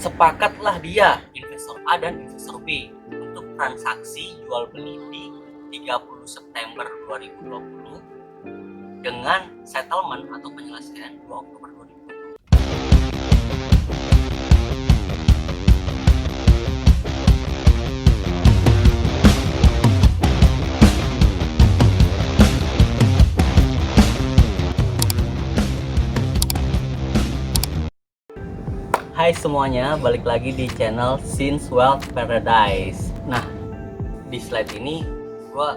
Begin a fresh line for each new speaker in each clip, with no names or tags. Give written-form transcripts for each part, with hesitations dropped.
Sepakatlah dia, investor A dan investor B, untuk transaksi jual beli di 30 September 2020 dengan settlement atau penyelesaian 2 Oktober 2020. Hai semuanya, balik lagi di channel Since Wealth Paradise. Nah, di slide ini gue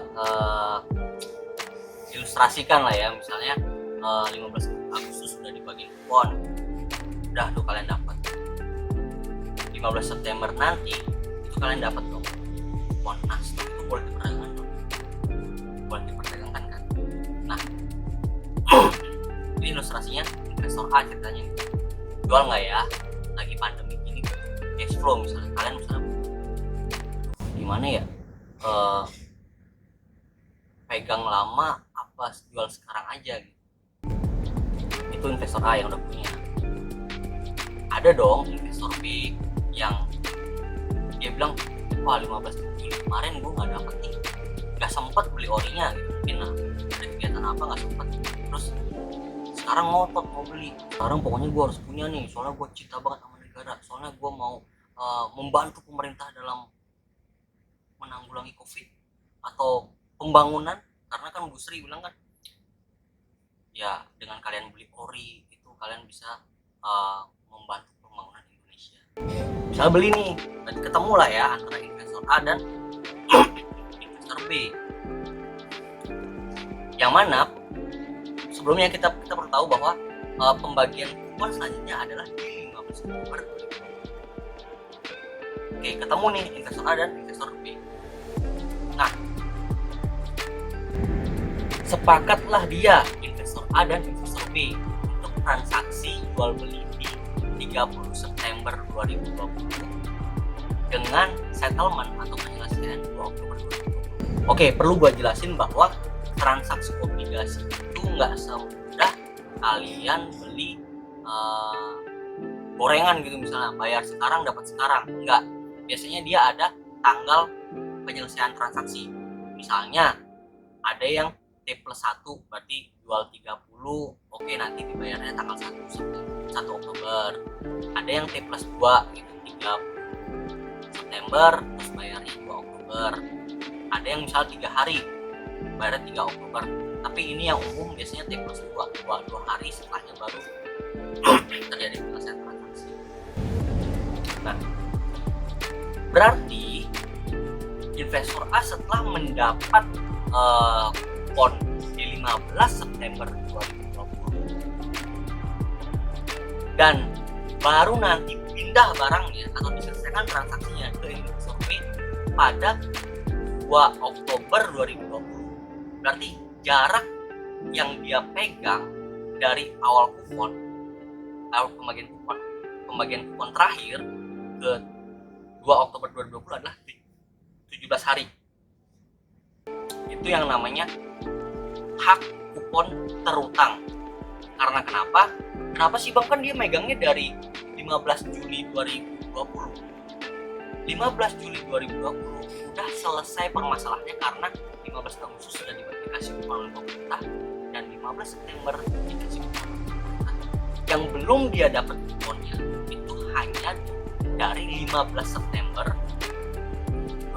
ilustrasikan lah ya, misalnya 15 Agustus sudah dibagi kupon, udah tuh kalian dapat. 15 September nanti itu kalian dapat dong kupon. Nah, setelah itu boleh diperdagangkan dong, boleh diperdagangkan kan. Nah, ini ilustrasinya investor A ceritanya, jual nggak ya? Lagi pandemi gini, cash flow misalnya kalian gimana ya, pegang lama apa jual sekarang aja gitu. Itu investor A yang udah punya. Ada dong investor B yang dia bilang, wah 15 Juli kemarin gue nggak dapet nih, nggak sempet beli orinya gitu. Mungkin ada kegiatan apa nggak sempet, terus sekarang ngotot mau beli. Sekarang pokoknya gue harus punya nih, soalnya gue cinta banget sama negara, soalnya gue mau membantu pemerintah dalam menanggulangi COVID atau pembangunan. Karena kan Bu Sri bilang kan, ya dengan kalian beli ori itu kalian bisa membantu pembangunan Indonesia. Misalnya beli nih, berarti ketemu lah ya antara investor A dan investor B. Yang mana sebelumnya kita perlu tahu bahwa pembagian kupon selanjutnya adalah di 15 Oktober 2020. Oke, ketemu nih investor A dan investor B. Nah, sepakatlah dia, investor A dan investor B, untuk transaksi jual beli di 30 September 2020 dengan settlement atau penyelesaian 2 Oktober 2020. Oke, perlu gue jelasin bahwa transaksi obligasi itu nggak semudah kalian beli gorengan gitu, misalnya bayar sekarang dapat sekarang. Enggak, biasanya dia ada tanggal penyelesaian transaksi. Misalnya ada yang T+1 berarti jual 30, oke nanti dibayarnya tanggal 1 Oktober. Ada yang T+2 gitu, 30 September terus bayarnya 2 Oktober. Ada yang misal 3 hari bayarnya 3 Oktober. Tapi ini yang umum biasanya T+2, 2 hari setelahnya baru terjadi penyelesaian transaksi. Nah, berarti investor A setelah mendapat kupon di 15 September 2020 dan baru nanti pindah barangnya atau diselesaikan transaksinya ke investor B pada 2 Oktober 2020. Berarti jarak yang dia pegang dari awal pembagian kupon terakhir ke 2 Oktober 2020 adalah 17 hari. Itu yang namanya hak kupon terutang. Karena kenapa? Kenapa sih Bang? Kan dia megangnya dari 15 Juli 2020. 15 Juli 2020 udah selesai permasalahannya karena 15 Agustus sudah dikasih kupon oleh pemerintah dan 15 September dikasih kupon oleh pemerintah. Yang belum dia dapat kuponnya itu hanya dari 15 September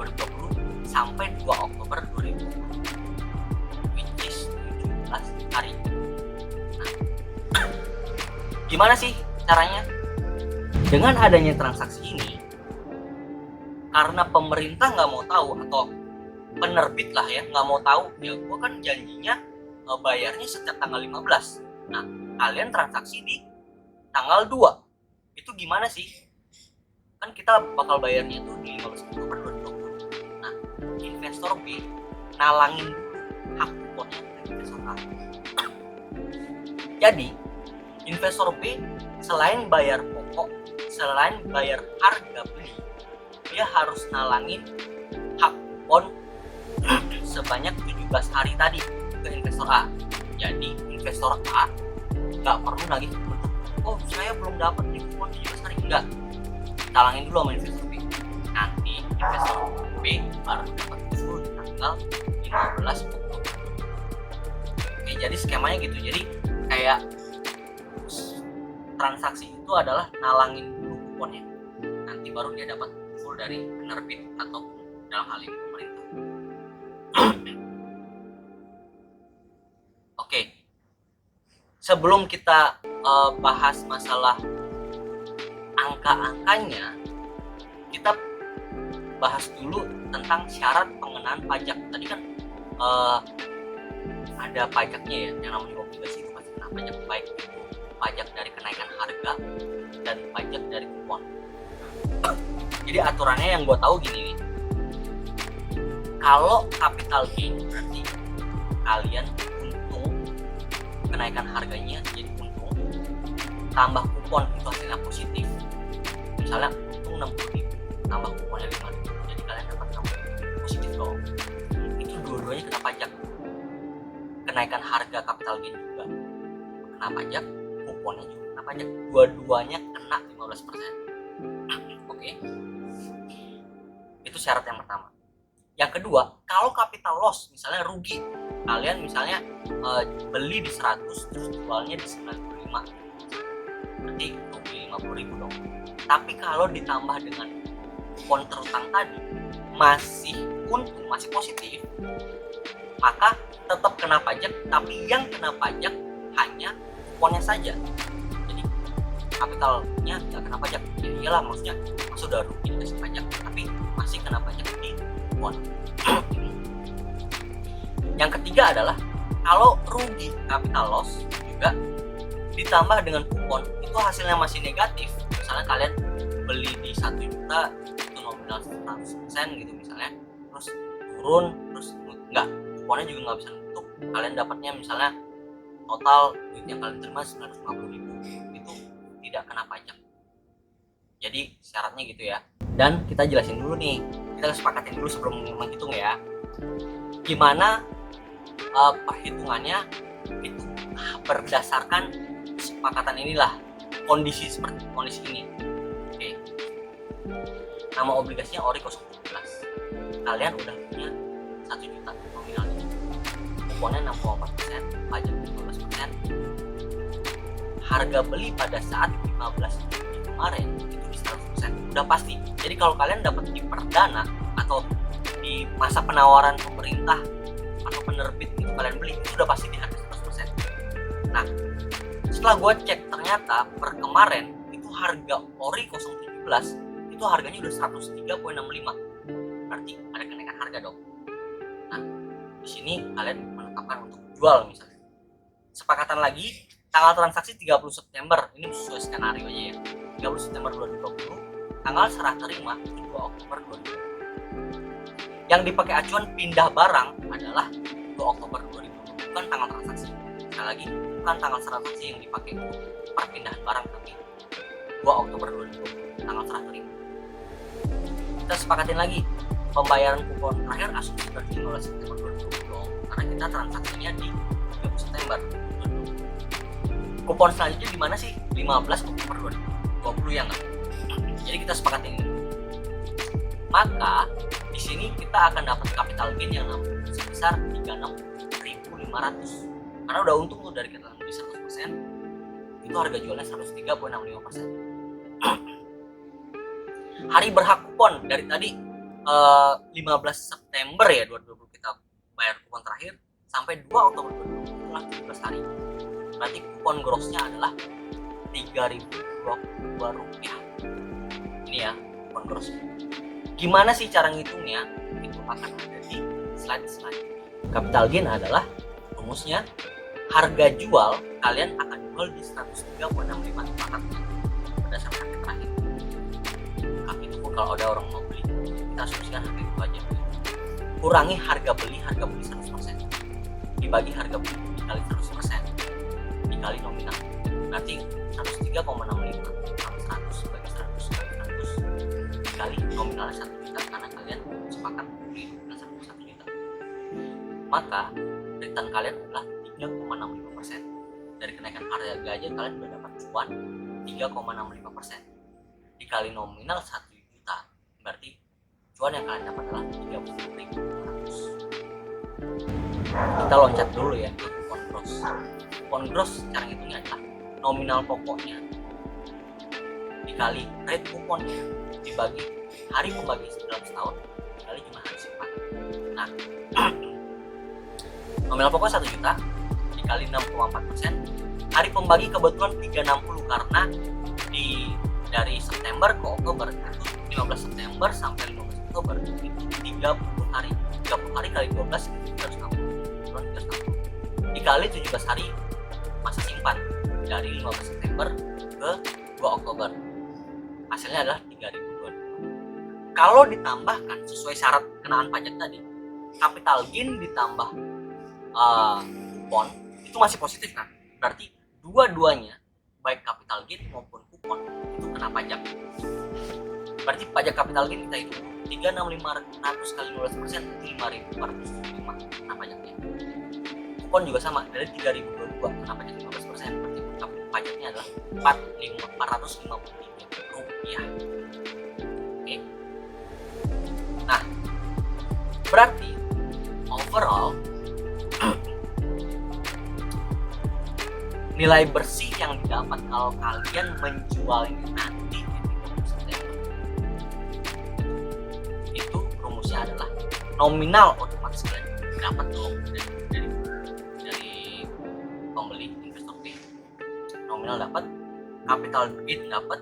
2020 sampai 2 Oktober 2020, which is 17 hari. Nah, gimana sih caranya? Dengan adanya transaksi ini, karena pemerintah nggak mau tahu atau penerbit lah ya nggak mau tahu, ya gue kan janjinya bayarnya setiap tanggal 15. Nah, kalian transaksi di tanggal 2. Itu gimana sih? Kan kita bakal bayarnya itu di 15 Oktober 2020. Nah, investor B nalangin hak kuponnya dari investor A. Jadi, investor B selain bayar pokok, selain bayar harga beli, dia harus nalangin hak kupon sebanyak 17 hari tadi ke investor A. Jadi investor A nggak perlu lagi, oh saya belum dapat nih kupon 17 hari, enggak. ditalangin dulu sama investor B. Nanti investor B baru dapat full di tanggal 15 Oktober. Oke, jadi skemanya gitu. Jadi kayak transaksi itu adalah nalangin dulu kuponnya, nanti baru dia dapat full dari penerbit atau dalam hal ini pemerintah. Oke, sebelum kita bahas masalah angka-angkanya, kita bahas dulu tentang syarat pengenaan pajak. Tadi kan ada pajaknya ya, yang namanya obligasi itu pasti kena pajak, baik itu pajak dari kenaikan harga dan pajak dari kupon. Jadi aturannya yang gue tahu gini nih, kalau capital gain berarti kalian untung, kenaikan harganya jadi untung, tambah kupon itu hasilnya positif. Misalnya untung 60.000 tambah kuponnya 5.000, jadi kalian dapat 60.000 positif dong. Itu dua-duanya kena pajak. Kenaikan harga capital gain juga kena pajak, kuponnya juga kena pajak, dua-duanya kena 15%. Oke, itu syarat yang pertama. Yang kedua, kalau capital loss, misalnya rugi, kalian misalnya beli di 100 terus jualnya di 95, berarti rugi 50.000 dong. Tapi kalau ditambah dengan kupon terutang tadi masih untung, masih positif, maka tetap kena pajak, tapi yang kena pajak hanya kuponnya saja. Jadi kapitalnya nggak kena pajak. Ya iyalah, maksudnya udah rugi dikasih pajak, tapi masih kena pajak di kupon. Yang ketiga adalah kalau rugi capital loss juga ditambah dengan kupon, itu hasilnya masih negatif. Misalnya kalian beli di 1 juta itu nominal 100% gitu misalnya, terus turun, terus enggak, kuponnya juga nggak bisa nutup, kalian dapatnya misalnya total duit yang kalian terima 950.000, itu tidak kena pajak. Jadi syaratnya gitu ya. Dan kita jelasin dulu nih, kita sepakatin dulu sebelum menghitung ya, gimana perhitungannya itu berdasarkan kesepakatan inilah, kondisi seperti kondisi ini. Oke, nama obligasinya ORI 017, kalian udah punya 1 juta nominalnya, kuponnya 6,4%, pajak 15%, harga beli pada saat 15 Juni kemarin itu di 100%, udah pasti. Jadi kalau kalian dapat di perdana atau di masa penawaran pemerintah atau penerbit itu kalian beli, itu udah pasti di harga 100%. Nah, setelah gue cek ternyata per kemarin itu harga ORI 017 itu harganya udah 103,65, berarti ada kenaikan harga dong. Nah, di sini kalian menetapkan untuk jual misalnya. Sepakatan lagi, tanggal transaksi 30 September, ini sesuai skenario aja ya. 30 September 2020, tanggal serah terima 2 Oktober 2020. Yang dipakai acuan pindah barang adalah 2 Oktober 2020, bukan tanggal transaksi. Sekali lagi, bukan tanggal transaksi yang dipakai untuk perpindahan barang, tapi 2 Oktober 2020, tanggal serah terima. Kita sepakatin lagi, pembayaran kupon terakhir asumsi berarti 15 September 2020, karena kita transaksinya di 30 September 2020. Kupon selanjutnya di mana sih? 15 Oktober 2020 ya nggak? Jadi kita sepakatin ini. Maka di sini kita akan dapat capital gain yang sebesar 36.500. Karena udah untung tuh dari kita beli 100%, itu harga jualnya 103,65%. Hari berhak kupon dari tadi 15 September ya 2020 kita bayar kupon terakhir, sampai 2 Oktober 2020 itulah 17 hari. Berarti kupon grossnya adalah 3.022 rupiah. Ini ya kupon grossnya. Gimana sih cara ngitungnya? Itu akan ada di slide selanjutnya. Capital gain adalah rumusnya, harga jual kalian akan jual di 103,65 sepakatnya berdasarkan harga terakhir. Tapi itu pun kalau ada orang mau beli, kita asumsikan harga itu aja. Kurangi harga beli 100%, dibagi harga beli dikali 100%, dikali nominal, berarti 103,65 kali 100 bagi 100 kali 100 dikali nominalnya 1 juta, karena kalian sepakat beli dengan 1 juta. Maka return kalian adalah 3,65%. Dari kenaikan harga aja kalian udah dapat cuan 3,65%. dikali nominal 1 juta, berarti cuan yang kalian dapat adalah 30.500. Kita loncat dulu ya ke kupon gross. Kupon gross cara ngitungnya adalah nominal pokoknya dikali rate kuponnya dibagi hari pembagi dalam setahun dikali jumlah hari simpan. Nah, nominal pokok 1 juta dikali 6,4%. Hari pembagi kebetulan 360 karena dari September ke Oktober itu 15 September sampai 15 Oktober itu 30 hari. 30 hari kali 12 360. Dikali 17 hari masa simpan dari 15 September ke 2 Oktober. Hasilnya adalah 3.022. Kalau ditambahkan sesuai syarat kenaan pajak tadi, capital gain ditambah kupon itu masih positif kan? Berarti dua-duanya baik capital gain maupun kupon itu kena pajak. Berarti pajak capital gain kita itu 36500 kali 12% itu 5405 kena pajaknya. Kupon juga sama dari 3022 kena pajak 15%. Berarti pajaknya adalah 453 rupiah. Oke. Nah, berarti overall nilai bersih yang didapat kalau kalian menjualnya nanti itu rumusnya adalah nominal otomatis kalian dapat dong dari pembeli investor B, nominal dapat, capital gain dapat,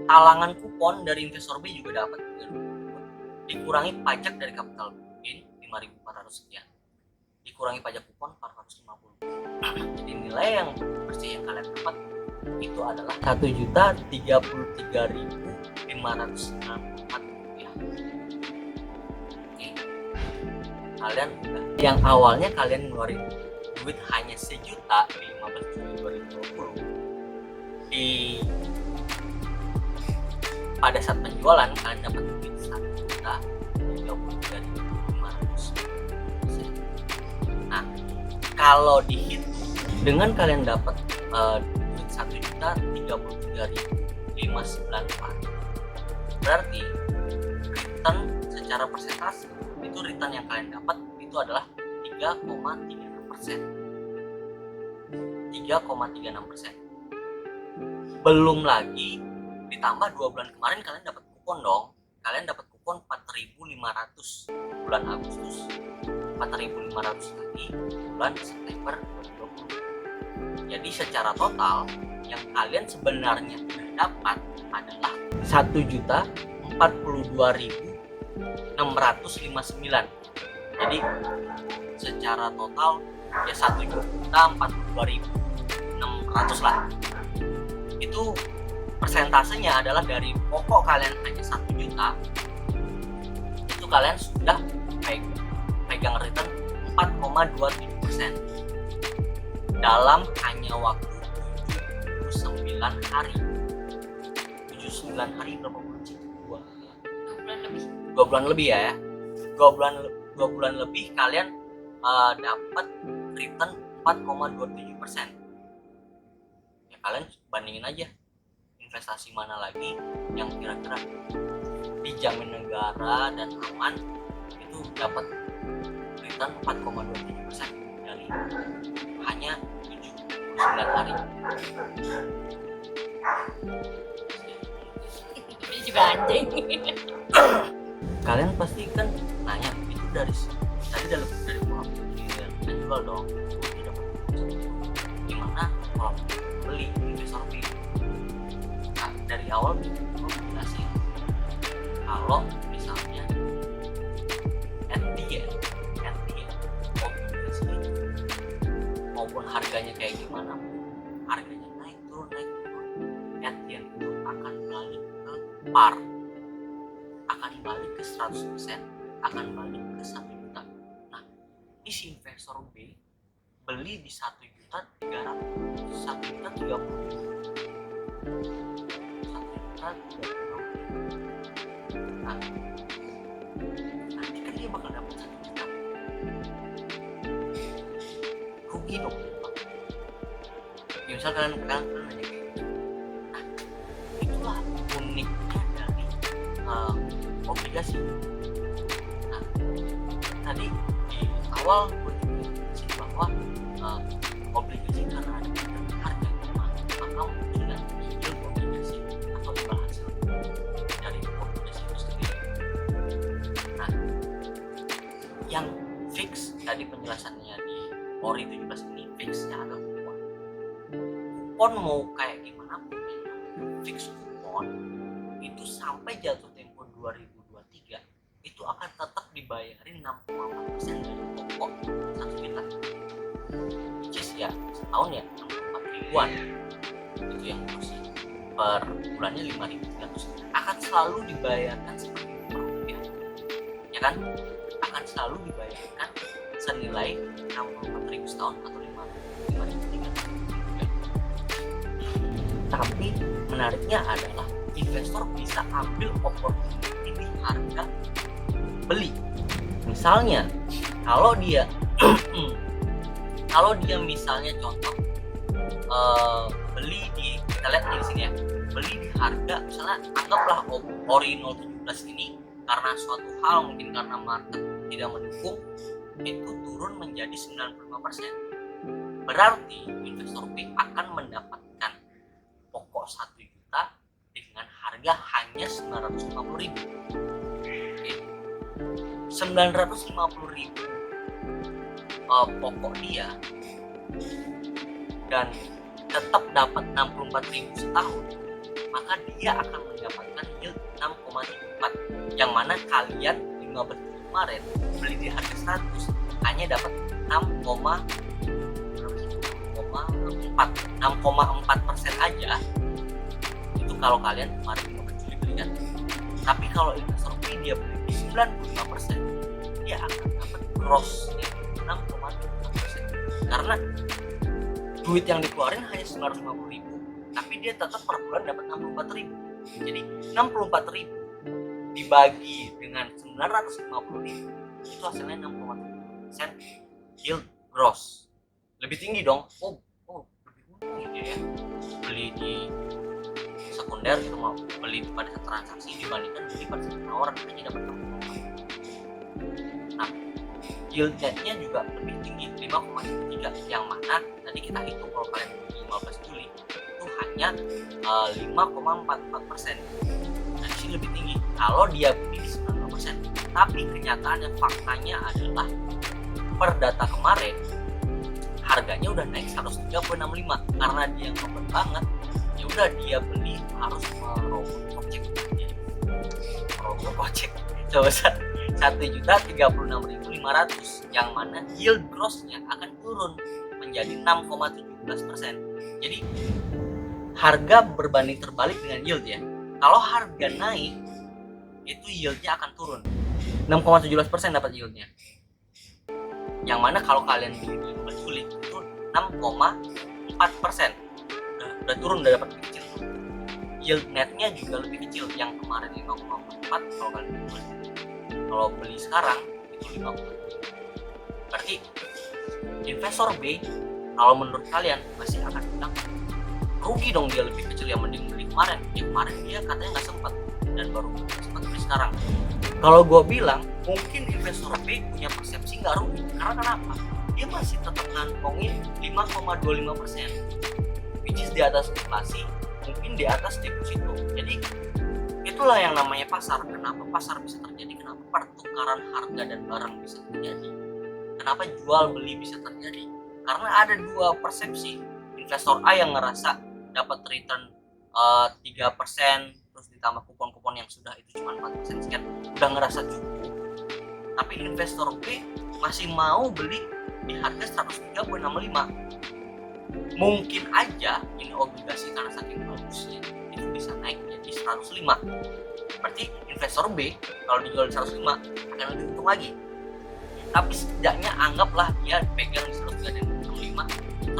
talangan kupon dari investor B juga dapat, dikurangi pajak dari capital gain 5.400 sekian, dikurangi pajak kupon 450. Jadi nilai yang bersih yang kalian dapat itu adalah 1.033.594 rupiah. Oke. Kalian yang awalnya kalian ngeluarin duit hanya 1 juta di 15 Juli 2020, pada saat penjualan kalian dapat duit 1.033.500. Nah, kalau dihitung dengan kalian dapat duit 1.033.594, berarti return secara persentase itu return yang kalian dapat itu adalah 3,36%. 3,36%. Belum lagi ditambah 2 bulan kemarin kalian dapat kupon dong. Kalian dapat kupon 4.500 bulan Agustus, 4.500 lagi bulan September 2020. Jadi secara total yang kalian sebenarnya dapat adalah 1.042.659. Jadi secara total ya 1.042.600 lah. Itu persentasenya adalah dari pokok kalian hanya 1 juta, itu kalian sudah pegang return 4,27% dalam hanya waktu 79 hari. 79 hari berapa bulan sih? 2 bulan lebih. 2 bulan lebih ya. 2 bulan lebih kalian dapat return 4,27%. Ya kalian bandingin aja investasi mana lagi yang kira-kira dijamin negara dan aman itu dapat return 4,27% dari hanya 79 hari.
Ini juga anjing.
Kalian pasti kan nanya itu dari pola pikir dan jual dong, gimana kalau beli investor B? Nah, dari awal gue jelasin kalau misalnya at the end obligasi itu maupun harganya kayak gimana, harganya naik turun at the end itu akan balik ke par, akan balik ke 100%, akan balik ke 1 juta. Nah, ini si investor B beli di 1.300.000, 1.030.000, 1.030.000. Nah, nanti kan dia bakal dapat 1 juta. Rugi dong. Ya, misal kalian nanya kayak gitu. Nah, itulah uniknya obligasi. Nah, tadi di awal gue juga kasih bahwa obligasi karena ada harga maka munculnya yield obligasi atau imbal hasil dari obligasi itu sendiri. Nah, yang fix tadi penjelasannya di ORI 17 ini fixnya adalah kupon. Kupon mau kayak gimana pun fix kupon itu sampai jatuh tempo 2023 itu akan tetap dibayarin 6,4% dari pokok 1 juta, which is ya setahun ya 64 ribuan, itu yang kursi per bulannya 5.300 akan selalu dibayarkan seperti per rupiah, ya kan, akan selalu dibayarkan senilai 64.000 setahun atau 5.300. Tapi menariknya adalah investor bisa ambil opportunity di harga beli. Misalnya kalau dia misalnya contoh beli di, kita lihat di sini ya, beli di harga misalnya anggaplah ORI 017 ini karena suatu hal, mungkin karena market tidak mendukung, itu turun menjadi 95%. Berarti investor B akan mendapatkan pokok 1 juta dengan harga hanya 950.000. 950.000 pokok dia dan tetap dapat 64.000 setahun, maka dia akan mendapatkan yield 6,74, yang mana kalian 15 kemarin beli di harga 100 hanya dapat 6,4% aja. Itu kalau kalian kemarin 15 Juli beli kan. Tapi kalau investor B dia beli di 95%, dia akan dapat gross 6,3%, karena duit yang dikeluarin hanya 950.000, tapi dia tetap per bulan dapat 64.000. Jadi 64.000 dibagi dengan 950.000 itu hasilnya 6,3% yield gross. Lebih tinggi dong. Lebih untung ya beli di sekunder itu, mau beli pada transaksi dibandingkan beli pada penawaran hanya dapat 6,3. Nah, yield netnya juga lebih tinggi 5,3, yang mana tadi kita hitung kalau kalian beli 15 Juli itu hanya 5,44%. Nah, di sini lebih tinggi kalau dia beli di 90%. Tapi kenyataannya, faktanya adalah per data kemarin harganya udah naik 103,65 karena dia ngobrol banget. Ya udah, dia beli harus merogoh kocek sebesar 1.036.500, yang mana yield grossnya akan turun menjadi 6,17%. Jadi harga berbanding terbalik dengan yield ya. Kalau harga naik itu yieldnya akan turun 6,17% dapat yieldnya, yang mana kalau kalian beli di 15 Juli itu 6,4%, udah turun, udah dapat lebih kecil. Yield netnya juga lebih kecil, yang kemarin 5,44 kalau kalian beli. Kalau beli sekarang itu 5,7. Berarti investor B kalau menurut kalian masih akan bilang rugi dong, dia lebih kecil, yang mending beli kemarin. Ya kemarin dia katanya nggak sempat dan baru sempat beli sekarang. Kalau gue bilang mungkin investor B punya persepsi nggak rugi, karena kenapa? Dia masih tetap ngantongin 5,25%, which is di atas inflasi, mungkin di atas deposito. Jadi itulah yang namanya pasar. Kenapa pasar bisa terjadi? Kenapa pertukaran harga dan barang bisa terjadi? Kenapa jual beli bisa terjadi? Karena ada dua persepsi. Investor A yang ngerasa dapat return 3%, terus ditambah kupon-kupon yang sudah itu cuma 4% sekian, udah ngerasa cukup. Tapi investor B masih mau beli di harga 103,65. Mungkin aja ini obligasi karena saking bagusnya itu bisa naik jadi 105. Berarti investor B kalau dijual di 105 akan lebih untung lagi. Tapi setidaknya anggaplah dia pegang di 103,65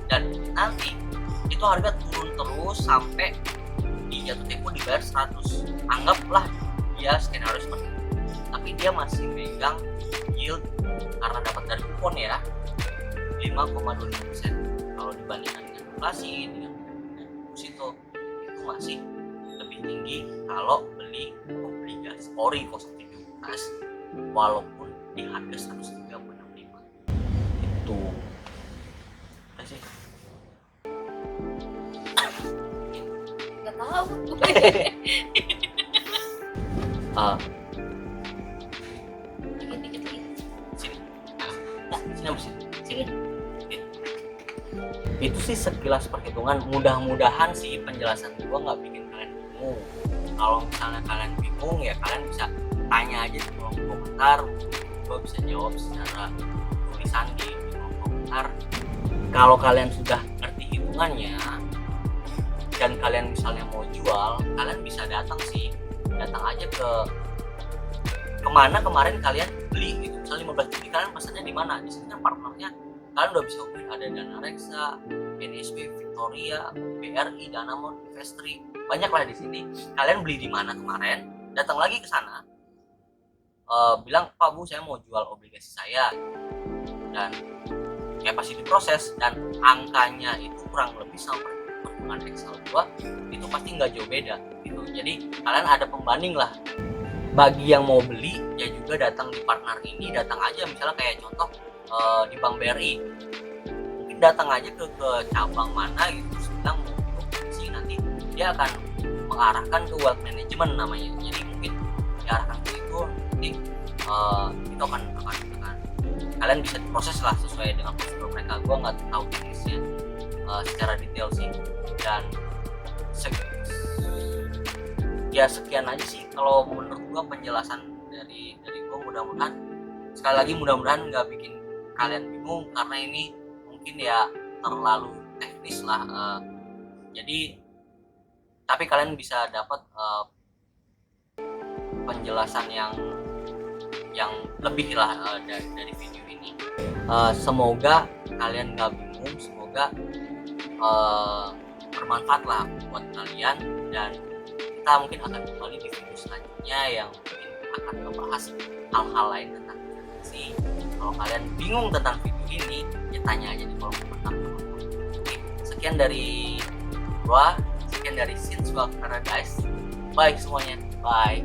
dan nanti itu harga turun terus sampai di jatuh tempo dibayar 100. Anggaplah dia skenario seperti itu, tapi dia masih megang yield karena dapat dari kupon ya 5,25%. Kalau dibandingkan dengan inflasi, dengan deposito, itu masih lebih tinggi kalau beli obligasi ori 017 walaupun di harga 103,65 itu sih.
Nggak tahu. Dikit-dikit lagi.
Sini sini apa sih?
Sini.
Itu sih sekilas perhitungan. Mudah-mudahan sih penjelasan gua nggak bikin kalian bingung. Kalau misalnya kalian bingung ya kalian bisa tanya aja di kolom komentar, gua bisa jawab secara tulisan di kolom komentar. Kalau kalian sudah ngerti hitungannya dan kalian misalnya mau jual, kalian bisa datang aja ke kemana kemarin kalian beli gitu. Misalnya 15 Juli kalian pesannya di mana? Di sini kan partnernya kalian udah bisa hubungi, ada Dana Reksa, NSB, Victoria, BRI, Danamon, Investri, banyak lah di sini. Kalian beli di mana kemarin, datang lagi ke sana, bilang Pak Bu saya mau jual obligasi saya, dan ya pasti diproses, dan angkanya itu kurang lebih sama perhitungan Excel 2 itu pasti nggak jauh beda gitu. Jadi kalian ada pembanding lah. Bagi yang mau beli ya juga datang di partner ini, datang aja misalnya kayak contoh di Bank BRI, mungkin datang aja ke cabang mana gitu, terus bilang mau obligasi, nanti dia akan mengarahkan ke wealth management namanya. Jadi mungkin diarahkan ke situ, nanti itu akan kalian bisa diproses lah sesuai dengan prosedur mereka. Gue nggak tahu teknisnya secara detail sih, dan ya sekian aja sih kalau menurut gue penjelasan dari gue. Mudah-mudahan, sekali lagi mudah-mudahan nggak bikin kalian bingung, karena ini mungkin ya terlalu teknis lah. Jadi tapi kalian bisa dapat penjelasan yang lebih lah dari video ini. Semoga kalian nggak bingung, semoga bermanfaat lah buat kalian, dan kita mungkin akan kembali di video selanjutnya yang mungkin akan membahas hal-hal lain tentang investasi. Kalau kalian bingung tentang video ini, ya tanya aja di kolom komentar. Oke, sekian dari gua, sekian dari Since Wealth Paradise. Bye semuanya, bye.